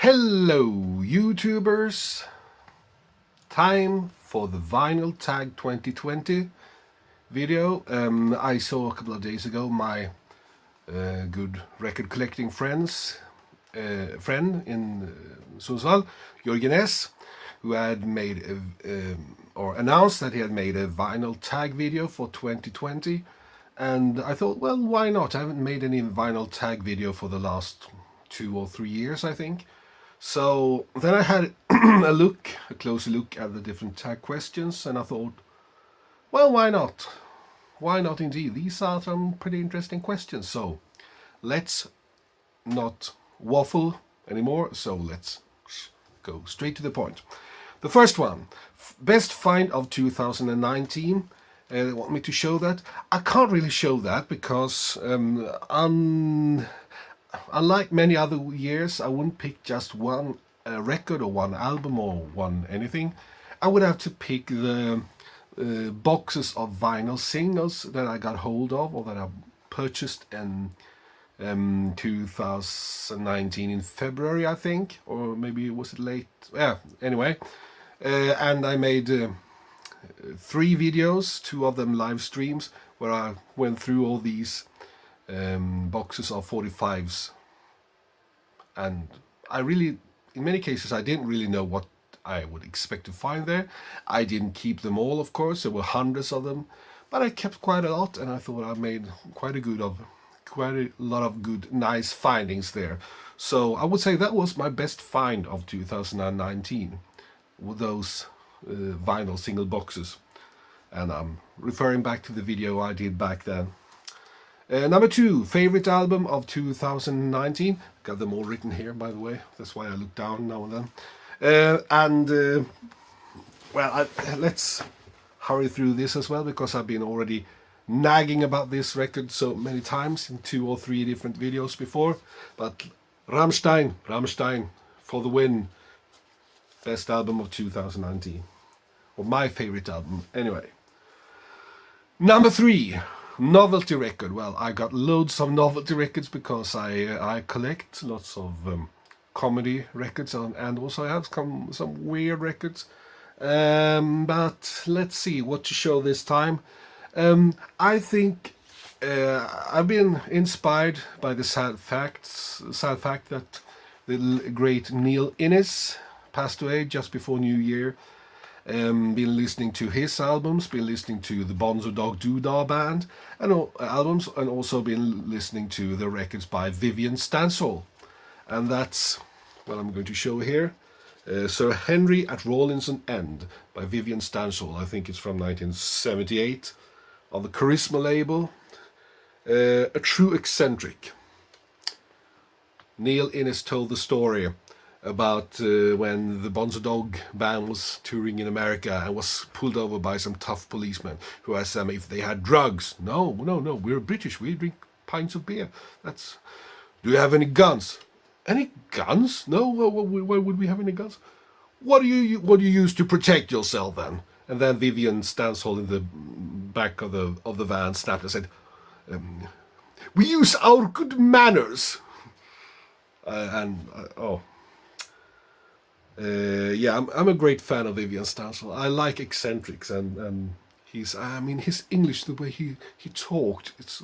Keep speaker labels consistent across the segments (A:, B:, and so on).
A: Hello YouTubers! Time for the Vinyl Tag 2020 video. I saw a couple of days ago my good record collecting friend in Sundsvall, Jörgen S, who had made or announced that he had made a vinyl tag video for 2020, and I thought, well, why not? I haven't made any vinyl tag video for the last 2 or 3 years, I think. So then I had a closer look at the different tag questions, and I thought, well, why not? Why not indeed? These are some pretty interesting questions. So let's not waffle anymore. So let's go straight to the point. The first one, best find of 2019. They want me to show that. I can't really show that because unlike many other years, I wouldn't pick just one record or one album or one anything. I would have to pick the boxes of vinyl singles that I got hold of or that I purchased in 2019 in February, I think, or maybe was it late? Yeah, anyway. And I made 3 videos, 2 of them live streams, where I went through all these boxes of 45s, and I really, in many cases, I didn't really know what I would expect to find there. I didn't keep them all, of course. There were hundreds of them, but I kept quite a lot, and I thought I made quite a lot of good, nice findings there. So I would say that was my best find of 2019, with those vinyl single boxes, and I'm referring back to the video I did back then. Number 2, favorite album of 2019. Got them all written here, by the way. That's why I look down now and then. Let's hurry through this as well, because I've been already nagging about this record so many times in 2 or 3 different videos before. But Rammstein for the win. Best album of 2019. Or my favorite album, anyway. Number 3. Novelty Record. Well, I got loads of novelty records because I collect lots of comedy records, and also I have some weird records. But let's see what to show this time. I think I've been inspired by the sad fact that the great Neil Innes passed away just before New Year. Been listening to his albums, been listening to the Bonzo Dog Doodah Band and albums, and also been listening to the records by Vivian Stanshall. And that's what I'm going to show here. Sir Henry at Rawlinson End by Vivian Stanshall. I think it's from 1978 on the Charisma label. A true eccentric. Neil Innes told the story about when the Bonzo Dog band was touring in America and was pulled over by some tough policemen who asked them if they had drugs. No, we're British, we drink pints of beer. Do you have any guns? Any guns? No, why would we have any guns? What do you use to protect yourself then? And then Vivian Stanshall in the back of the van snapped and said, we use our good manners. I'm a great fan of Vivian Stanshall. I like eccentrics, and his English, the way he talked, it's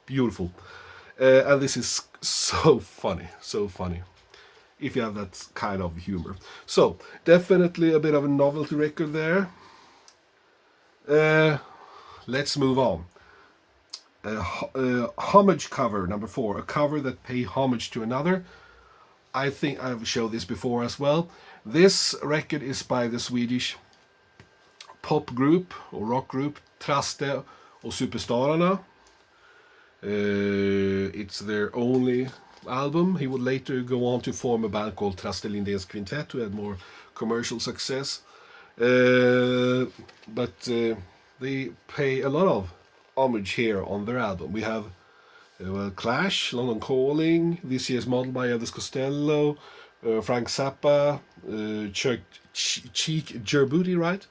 A: beautiful. And this is so funny. If you have that kind of humor. So definitely a bit of a novelty record there. Let's move on. Homage cover, number 4, a cover that pay homage to another. I think I've showed this before as well. This record is by the Swedish pop group or rock group Traste och Superstararna. It's their only album. He would later go on to form a band called Traste Lindéns Quintet, who had more commercial success. But they pay a lot of homage here on their album. We have Clash, London Calling, This Year's Model by Elvis Costello, Frank Zappa, Cheek Jerbuti, right?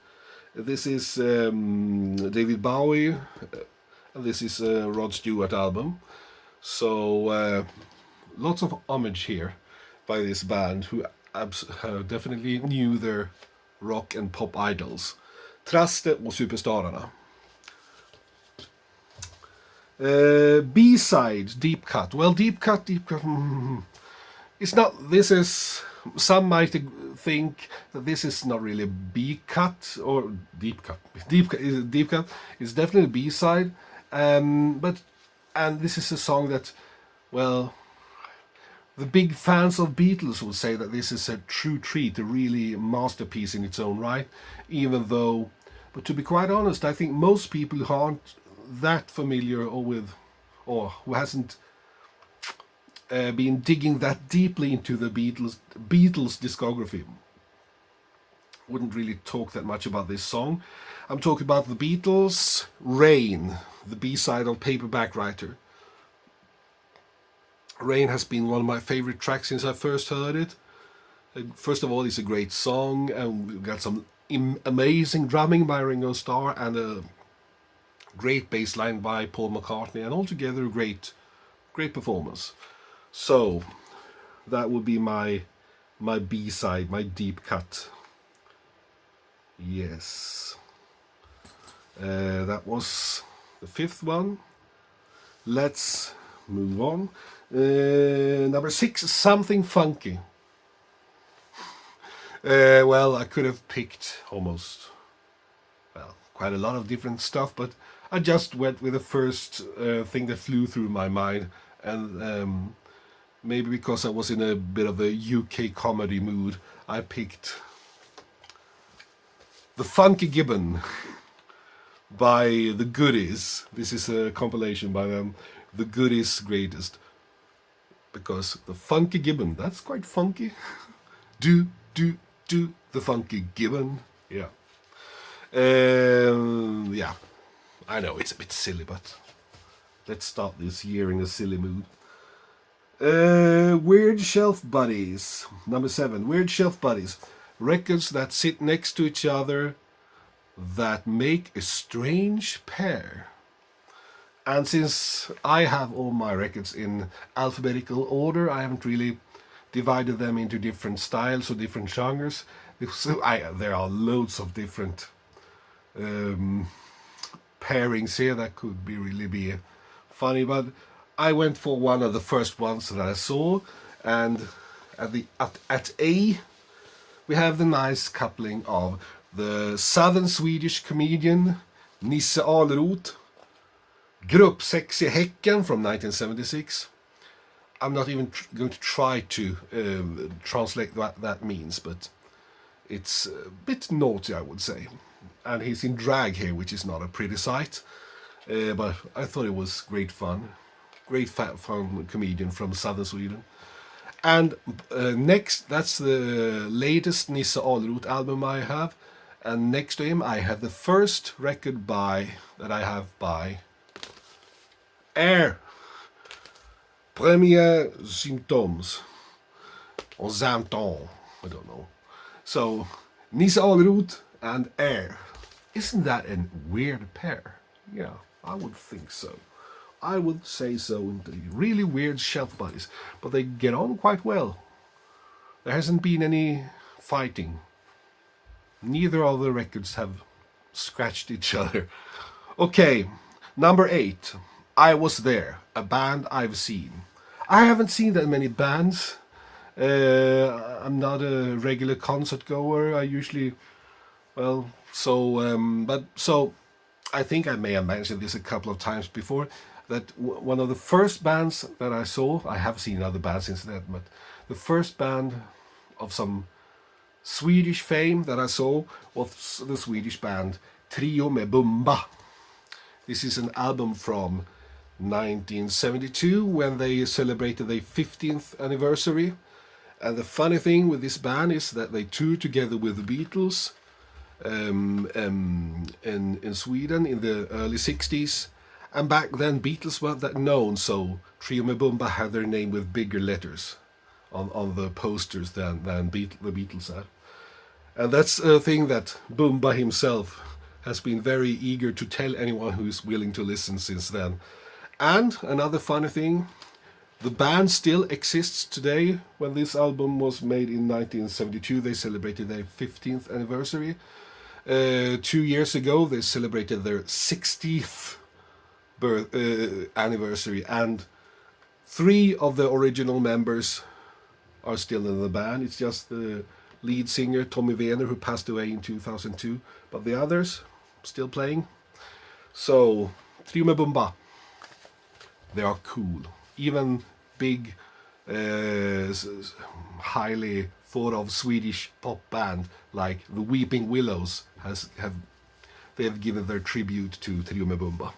A: This is David Bowie, and this is Rod Stewart album. So lots of homage here. by this band who definitely knew their rock and pop idols. Traste och Superstararna. B-side, deep cut. Well, deep cut. It's not. This is. Some might think that this is not really a B cut or deep cut. Deep cut is definitely a B-side, but this is a song that, well, the big fans of Beatles will say that this is a true treat, a really masterpiece in its own right. Even though, but to be quite honest, I think most people who aren't that familiar or who hasn't been digging that deeply into the Beatles discography wouldn't really talk that much about this song. I'm talking about the Beatles' Rain, the B-side of Paperback Writer. Rain has been one of my favorite tracks since I first heard it. First of all, it's a great song, and we've got some amazing drumming by Ringo Starr and a great bass line by Paul McCartney, and altogether a great performance. So that would be my B-side, my deep cut. Yes. That was the fifth one. Let's move on. Number 6, Something Funky. Well, I could have picked quite a lot of different stuff, but I just went with the first thing that flew through my mind, and maybe because I was in a bit of a UK comedy mood, I picked The Funky Gibbon by The Goodies. This is a compilation by them, The Goodies Greatest. Because The Funky Gibbon, that's quite funky. Do, The Funky Gibbon. Yeah. Yeah. I know it's a bit silly, but let's start this year in a silly mood. Weird Shelf Buddies. Number 7. Weird Shelf Buddies. Records that sit next to each other that make a strange pair. And since I have all my records in alphabetical order, I haven't really divided them into different styles or different genres. So there are loads of different pairings here that could really be funny, but I went for one of the first ones that I saw, and at A we have the nice coupling of the southern Swedish comedian Nisse Aleroth, Grupp Sex i Häcken from 1976. I'm not even going to try to translate what that means, but it's a bit naughty, I would say. And he's in drag here, which is not a pretty sight, but I thought it was great fun. Great fun comedian from southern Sweden. And next, that's the latest Nisse Aleroth album I have. And next to him, I have the first record that I have by Air. Premier Symptoms. Or Symptômes, I don't know. So, Nisse Aleroth and Air. Isn't that a weird pair? Yeah, I would think so. I would say so indeed. Really weird shelf buddies, but they get on quite well. There hasn't been any fighting. Neither of the records have scratched each other. Okay, number 8. I Was There, a band I've seen. I haven't seen that many bands. I'm not a regular concert goer. I usually, so I think I may have mentioned this a couple of times before, that one of the first bands that I saw, I have seen other bands since then, but the first band of some Swedish fame that I saw was the Swedish band Trio med Bomba. This is an album from 1972 when they celebrated their 15th anniversary. And the funny thing with this band is that they toured together with the Beatles in Sweden in the early 60s. And back then Beatles weren't that known, so Trio med Bomba had their name with bigger letters on the posters than the Beatles had. And that's a thing that Bomba himself has been very eager to tell anyone who is willing to listen since then. And another funny thing, The band still exists today. When this album was made in 1972, they celebrated their 15th anniversary. 2 years ago, they celebrated their 60th anniversary, and 3 of the original members are still in the band. It's just the lead singer, Tommy Wener, who passed away in 2002, but the others still playing. So, Trio med Bomba, they are cool. Even big, highly thought of Swedish pop band like the Weeping Willows they have given their tribute to Trio med Bomba.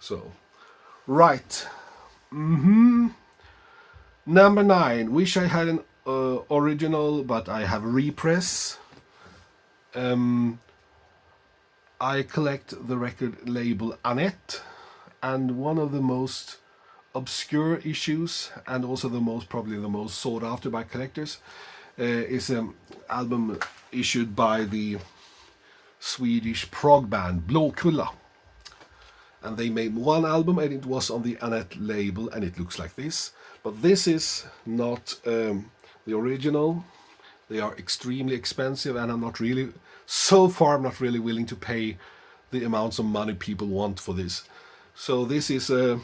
A: So, right. Number 9. Wish I had an original, but I have repress. I collect the record label Annette, and one of the most obscure issues, and also probably the most sought after by collectors, is an album issued by the Swedish prog band Kula. And they made one album, and it was on the Annette label, and it looks like this. But this is not the original. They are extremely expensive, and I'm not really willing to pay the amounts of money people want for this. So this is an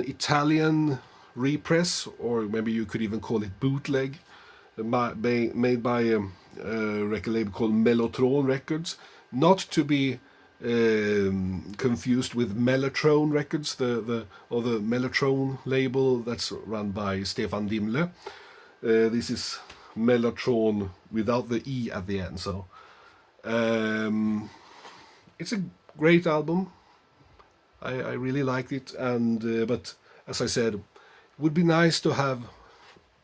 A: Italian repress, or maybe you could even call it bootleg, made by a record label called Mellotron Records, not to be confused with Mellotron Records, the Mellotron label that's run by Stefan Dimle. This is Mellotron without the E at the end. So it's a great album. I really liked it, and but as I said, it would be nice to have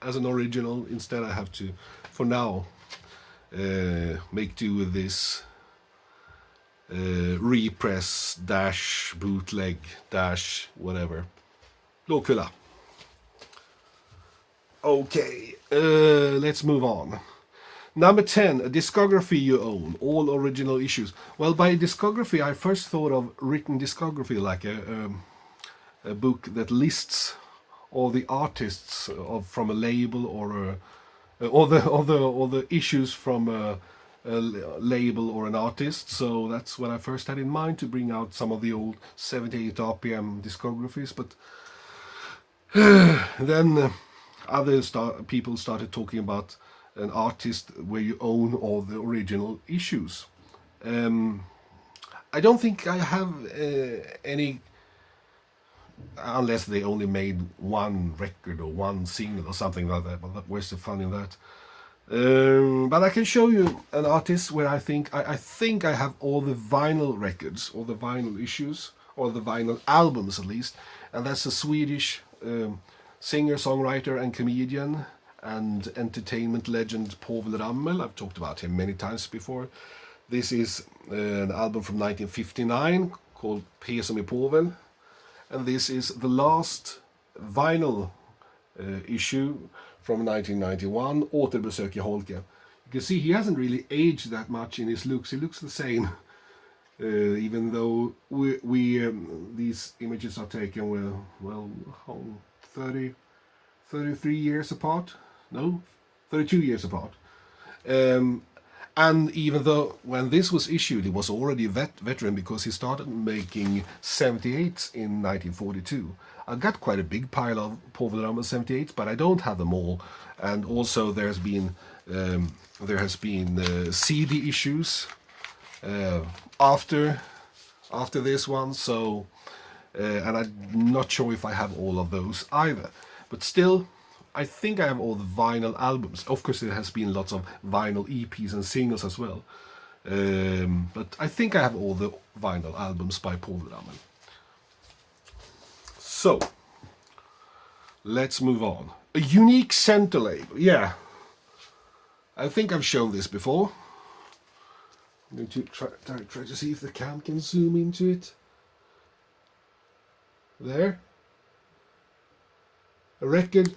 A: as an original. Instead, I have to, for now, make do with this repress dash bootleg dash whatever. Kula. Okay, let's move on. Number 10, a discography you own, all original issues. Well, by discography, I first thought of written discography, like a book that lists all the artists from a label, or the issues from a label or an artist. So that's what I first had in mind, to bring out some of the old 78 RPM discographies. But then other people started talking about an artist where you own all the original issues. I don't think I have any, unless they only made one record or one single or something like that. But where's the fun in that? But I can show you an artist where I think I have all the vinyl records, all the vinyl issues, or the vinyl albums at least. And that's a Swedish singer, songwriter, and comedian, and entertainment legend Povel Ramel. I've talked about him many times before. This is an album from 1959 called Peso med Povel, and this is the last vinyl issue from 1991, Återbesök i Holke. You can see he hasn't really aged that much in his looks. He looks the same, even though these images are taken 33 years apart. No, 32 years apart. And even though when this was issued, he was already a veteran, because he started making 78s in 1942. I got quite a big pile of Povel Ramel 78s, but I don't have them all. And also there has been CD issues after this one. So and I'm not sure if I have all of those either. But still, I think I have all the vinyl albums. Of course, there has been lots of vinyl EPs and singles as well. But I think I have all the vinyl albums by Povel Ramel. So, let's move on. A unique center label. Yeah, I think I've shown this before. I'm going to try to see if the cam can zoom into it. There. A record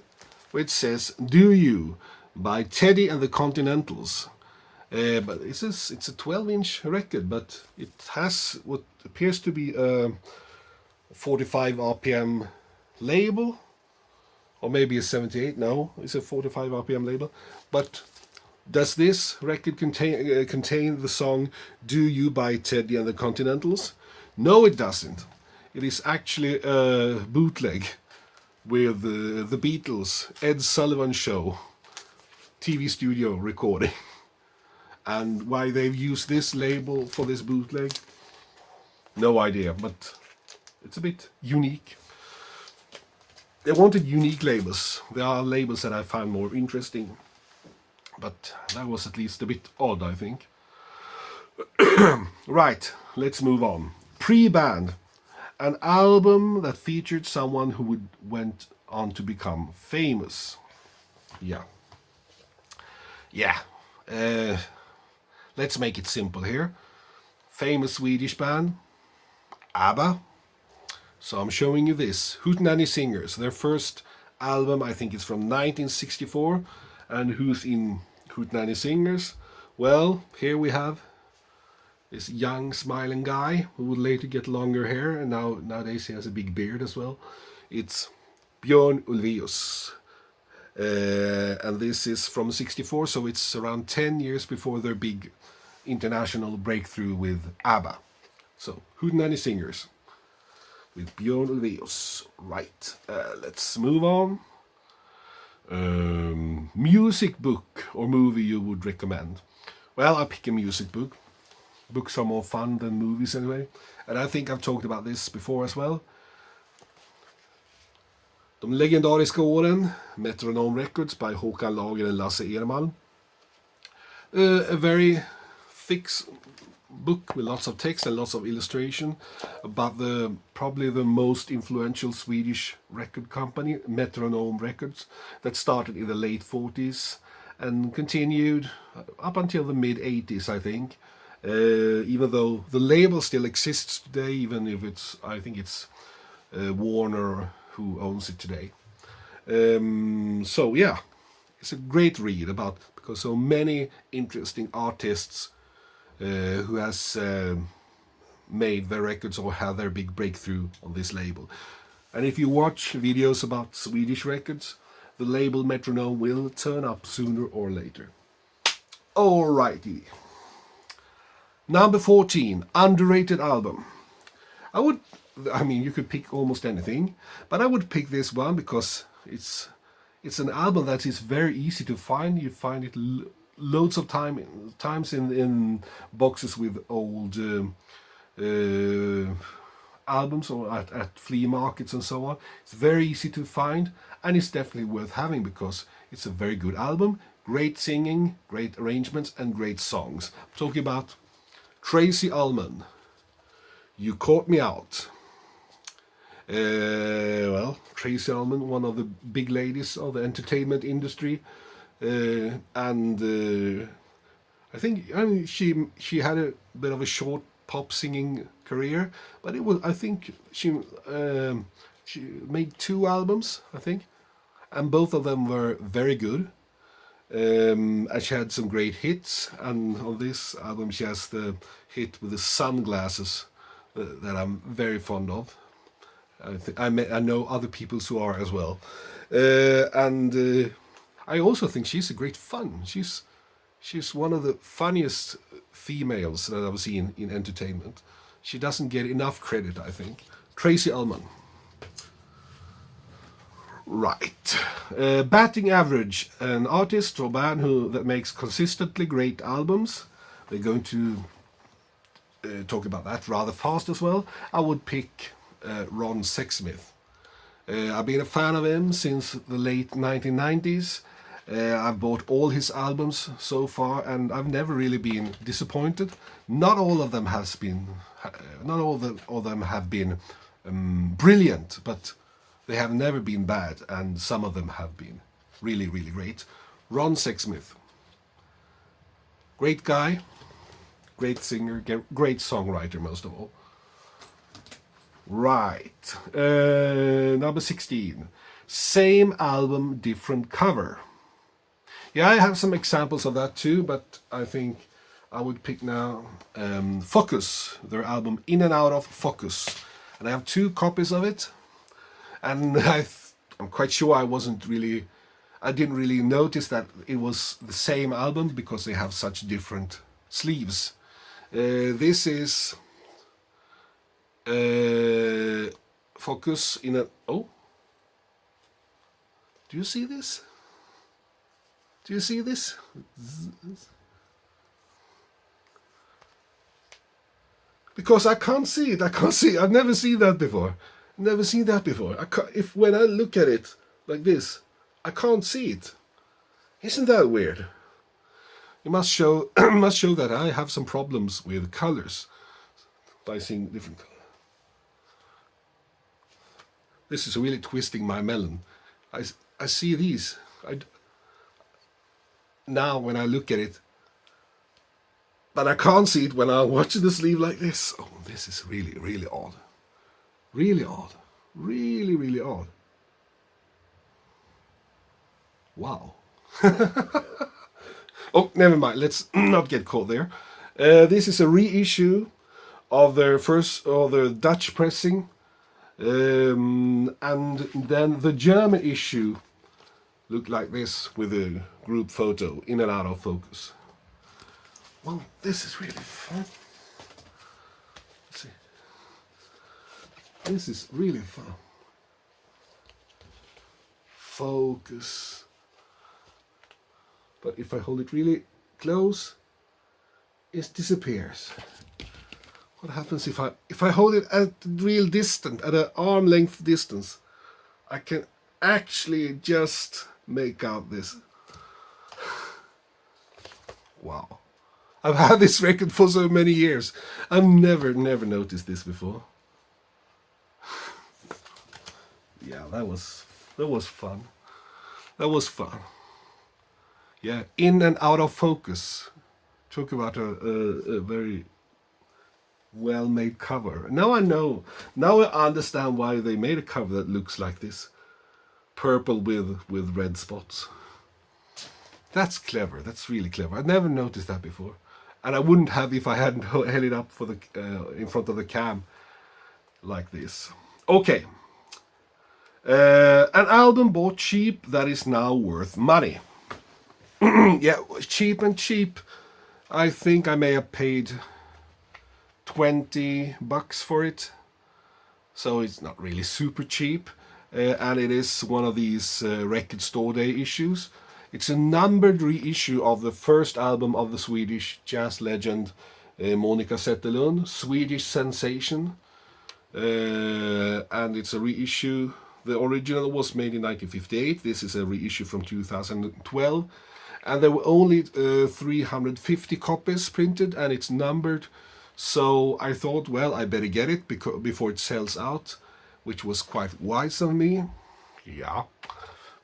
A: which says "Do You" by Teddy and the Continentals. But it's a 12-inch record, but it has what appears to be a 45 RPM label, or maybe a 78. No, it's a 45 RPM label. But does this record contain the song "Do You" by Teddy and the Continentals? No, it doesn't. It is actually a bootleg with the Beatles, Ed Sullivan Show, TV studio recording. And why they've used this label for this bootleg, no idea, but it's a bit unique. They wanted unique labels. There are labels that I find more interesting, but that was at least a bit odd, I think. Right, let's move on. Pre-band, an album that featured someone who went on to become famous. Yeah. Let's make it simple here. Famous Swedish band, ABBA. So I'm showing you this. Hootenanny Singers. Their first album, I think it's from 1964. And who's in Hootenanny Singers? Well, here we have this young smiling guy who would later get longer hair, and nowadays he has a big beard as well. It's Björn Ulvaeus. And this is from 64, so it's around 10 years before their big international breakthrough with ABBA. So, Hootenanny Singers with Björn Ulvaeus. Right, let's move on. Music book or movie you would recommend? Well, I'll pick a music book. Books are more fun than movies anyway. And I think I've talked about this before as well. De legendariska åren, Metronome Records by Håkan Lager and Lasse Ehrman. A very thick book with lots of text and lots of illustration about probably the most influential Swedish record company, Metronome Records, that started in the late 40s and continued up until the mid 80s, I think. Even though the label still exists today, even if I think it's Warner who owns it today. So yeah, it's a great read because so many interesting artists who has made their records or had their big breakthrough on this label. And if you watch videos about Swedish records, the label Metronome will turn up sooner or later. Alrighty. Number 14, underrated album. I mean, you could pick almost anything, but I would pick this one because it's an album that is very easy to find. You find it loads of times in boxes with old albums or at flea markets and so on. It's very easy to find, and it's definitely worth having because it's a very good album, great singing, great arrangements, and great songs. I'm talking about Tracy Ullman, You Caught Me Out. Well, Tracy Ullman, one of the big ladies of the entertainment industry, and I mean she had a bit of a short pop singing career, but I think she made 2 albums, I think, and both of them were very good. And she had some great hits, and on this album she has the hit with the sunglasses that I'm very fond of. I know other people who are as well, and I also think she's a great fun. She's one of the funniest females that I've seen in entertainment. She doesn't get enough credit, I think. Tracy Ullman. Right. Batting average, an artist or band that makes consistently great albums. We're going to talk about that rather fast as well. I would pick Ron Sexsmith. I've been a fan of him since the late 1990s. I've bought all his albums so far, and I've never really been disappointed. Not all of them have been brilliant, but they have never been bad, and some of them have been really, really great. Ron Sexsmith, great guy, great singer, great songwriter most of all. Right, number 16, same album, different cover. Yeah, I have some examples of that too, but I think I would pick now Focus, their album In and Out of Focus. And I have 2 copies of it. And I'm quite sure I didn't really notice that it was the same album because they have such different sleeves. This is Focus in a... Oh, do you see this? Do you see this? Because I can't see it. I can't see it. I've never seen that before. Never seen that before. When I look at it like this, I can't see it. Isn't that weird? You must show that I have some problems with colors by seeing different colors. This is really twisting my melon. I see these. Now when I look at it, but I can't see it when I watch the sleeve like this. Oh, this is really, really odd. Really odd. Really, really odd. Wow. Oh, never mind. Let's not get caught there. This is a reissue of their Dutch pressing. And then the German issue looked like this with a group photo in and out of focus. Well, this is really fun. Let's see. This is really fun. Focus. But if I hold it really close, it disappears. What happens if I hold it at real distance, at an arm length distance? I can actually just make out this. Wow. I've had this record for so many years. I've never noticed this before. Yeah, that was fun. That was fun. Yeah, in and out of focus. Talk about a very well-made cover. Now I know. Now I understand why they made a cover that looks like this. Purple with red spots. That's clever. That's really clever. I'd never noticed that before. And I wouldn't have if I hadn't held it up for the in front of the cam like this. Okay. An album bought cheap that is now worth money. Yeah, cheap and cheap. I think I may have paid $20 for it. So it's not really super cheap. And it is one of these record store day issues. It's a numbered reissue of the first album of the Swedish jazz legend Monica Zetterlund, Swedish Sensation. And it's a reissue. The original was made in 1958. This is a reissue from 2012. And there were only 350 copies printed, and it's numbered. So I thought, well, I better get it before it sells out, which was quite wise of me. Yeah,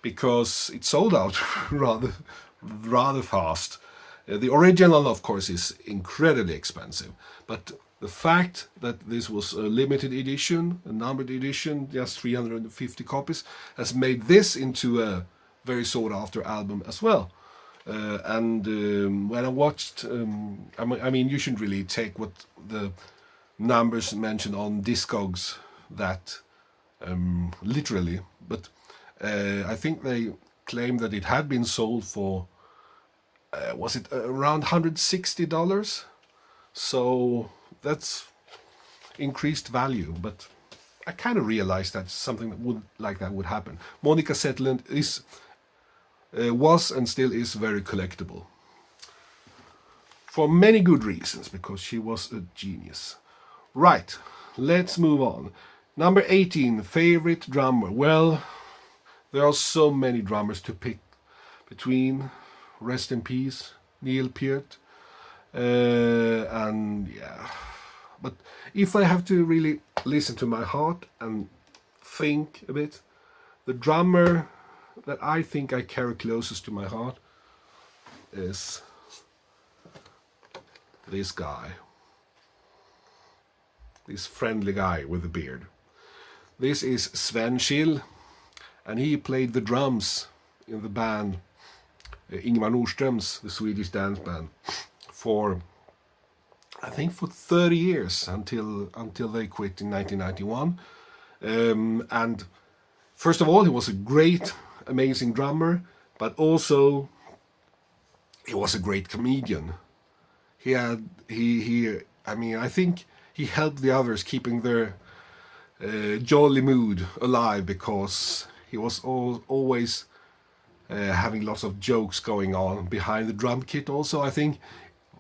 A: because it sold out rather fast. The original, of course, is incredibly expensive, but the fact that this was a limited edition, a numbered edition, just 350 copies, has made this into a very sought-after album as well. When I watched, I mean, you shouldn't really take what the numbers mentioned on Discogs that literally, but I think they claimed that it had been sold for, was it around $160? So that's increased value, but I kind of realized that something like that would happen. Monica Zetterlund was and still is very collectible. For many good reasons, because she was a genius. Right, let's move on. Number 18, favorite drummer. Well, there are so many drummers to pick between. Rest in peace, Neil Peart. And yeah, but if I have to really listen to my heart and think a bit, the drummer that I think I carry closest to my heart is this guy. This friendly guy with a beard. This is Sven Sheol, and he played the drums in the band Ingmar Nordström's, the Swedish dance band, for I think for 30 years until they quit in 1991. And first of all, he was a great, amazing drummer, but also he was a great comedian. I think he helped the others keeping their jolly mood alive, because he was always having lots of jokes going on behind the drum kit. Also, I think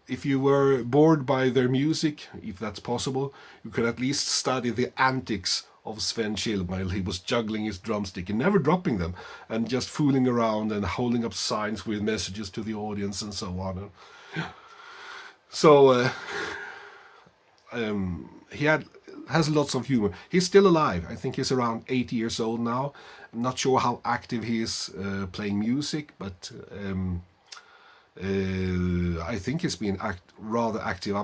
A: if you were bored by their music, if that's possible, you could at least study the antics of Sven Sheol while he was juggling his drumstick and never dropping them, and just fooling around and holding up signs with messages to the audience and so on. So he has lots of humor. He's still alive. I think he's around 80 years old now. I'm not sure how active he is playing music, but I think he's been rather active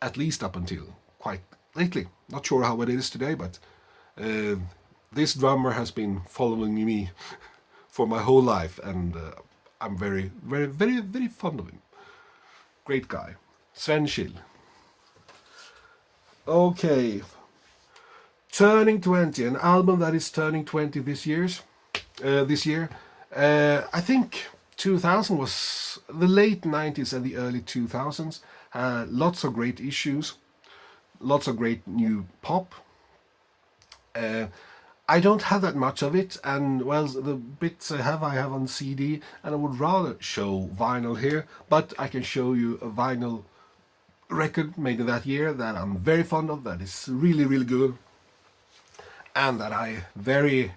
A: at least up until quite lately. Not sure how it is today, but this drummer has been following me for my whole life, and I'm very, very, very, very fond of him. Great guy. Sven Sheol. Okay. Turning 20, an album that is turning 20 this year. I think 2000 was the late 90s and the early 2000s. Lots of great issues, lots of great new pop. I don't have that much of it, and well, the bits I have on CD, and I would rather show vinyl here, but I can show you a vinyl record made in that year that I'm very fond of, that is really, really good, and that I very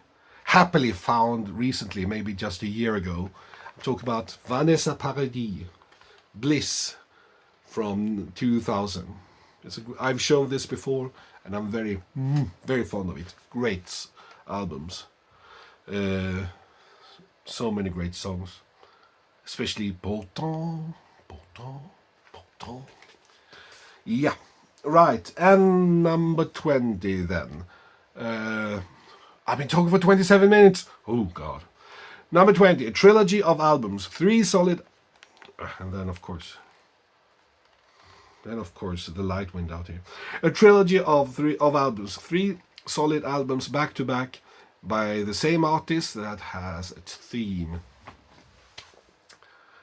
A: happily found recently, maybe just a year ago. I'm talking about Vanessa Paradis, Bliss, from 2000. I've shown this before, and I'm very, very fond of it. Great albums. So many great songs, especially Pourtant. Yeah, right. And number 20 then. I've been talking for 27 minutes. Oh God. Number 20, a trilogy of albums, 3 solid, and then of course the light went out here. A trilogy of albums, 3 solid albums back to back by the same artist that has a theme.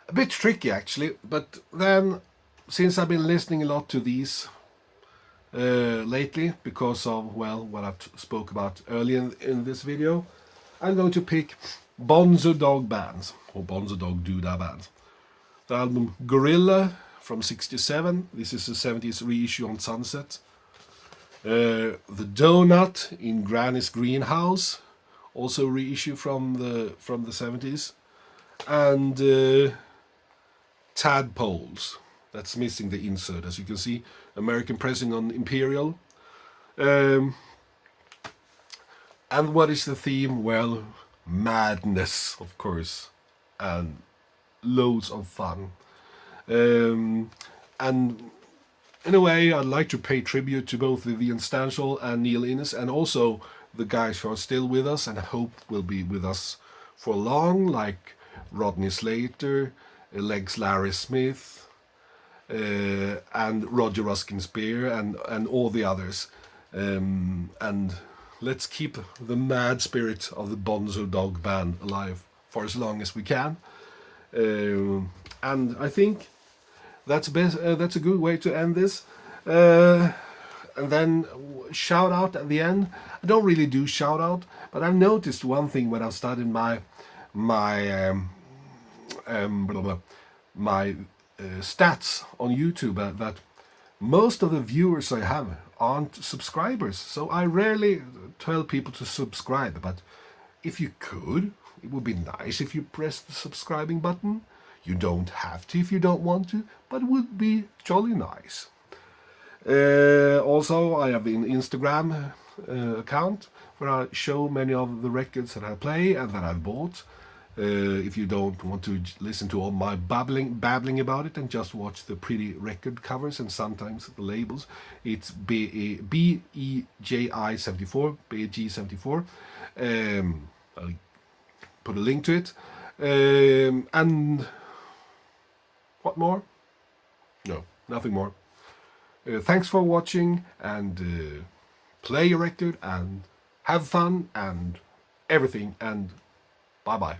A: A bit tricky actually, but then since I've been listening a lot to these lately because of, well, what I've spoke about earlier in this video, I'm going to pick Bonzo Dog bands, or Bonzo Dog Doodah bands. The album Gorilla from 67, this is a 70s reissue on Sunset. The Donut in Granny's Greenhouse, also reissue from the 70s. And Tadpoles, that's missing the insert, as you can see, American pressing on Imperial. And what is the theme? Well, madness, of course, and loads of fun. And in a way, I'd like to pay tribute to both Vivian Stanshall and Neil Innes, and also the guys who are still with us and I hope will be with us for long, like Rodney Slater, Legs Larry Smith, and Roger Ruskin Spear, and all the others. And let's keep the mad spirit of the Bonzo Dog band alive for as long as we can. And I think that's a good way to end this. And then shout out at the end. I don't really do shout out, but I've noticed one thing when I've started my stats on YouTube, that most of the viewers I have aren't subscribers. So I rarely tell people to subscribe, but if you could, it would be nice if you press the subscribing button. You don't have to if you don't want to, but it would be jolly nice. Also, I have an Instagram account where I show many of the records that I play and that I've bought. If you don't want to listen to all my babbling about it and just watch the pretty record covers and sometimes the labels, it's BEJI74, BEG74. I'll put a link to it. And what more? No, nothing more. Thanks for watching, and play your record and have fun and everything, and bye bye.